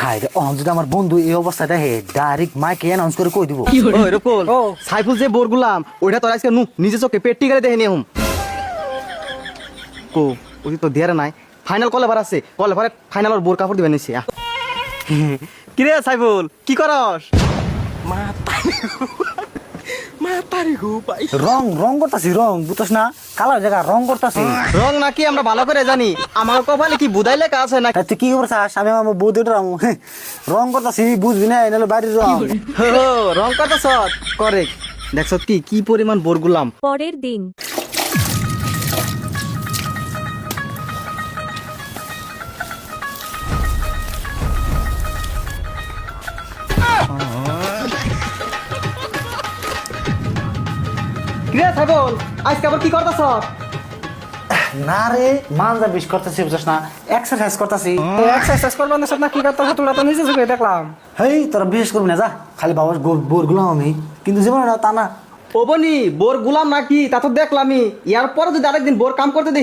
High রে যদি আমার বন্ধু এই অবস্থা দেখে ডাইরেক্ট মাইকে অ্যানাউন্স করে কই দিব। ওই রকল ও সাইফুল যে বোর গুলাম ওইটা তোর আজকে নিজে চোখে পেটটি গেলে দেখে নিয়ে হুম কো ওই তো দেয়ারে নাই ফাইনাল কলেবার আছে কলেবারে ফাইনাল বোর কাপড় দিবেন নিছি কি রে সাইফুল কি করস রং রং করতাছি রং বুঝছস না কালার জায়গা রং করতাছি। রং নাকি আমরা ভালো করে জানি আমার কপালে কি বুদাই লেখা আছে না তুই কি করছাস? আমি আমার বউ দুটো রং করতাছি বুঝবি না নাহলে বাড়ির রং। রং কথা সৎ করে দেখছ কি কি পরিমাণ বোর গুলাম। পরের দিন কি রে সাইফুল আজকে আবার কি করতেছ? না রে মানজা বিশ করতেছি বুঝছস না এক্সারসাইজ করতাছি। এক্সারসাইজ করবেন না কি করতেছ তোরা তো নিজে চোখে দেখলাম। হেই তোরা বিশেষ করবি না যা খালি বাবার বোর গুলাম আমি কিন্তু জীবন তা না। ও বনি বোর গুলাম নাকি তা তো দেখলামই ইয়ার পরে যদি আরেকদিন বোর কাম করতে দেখি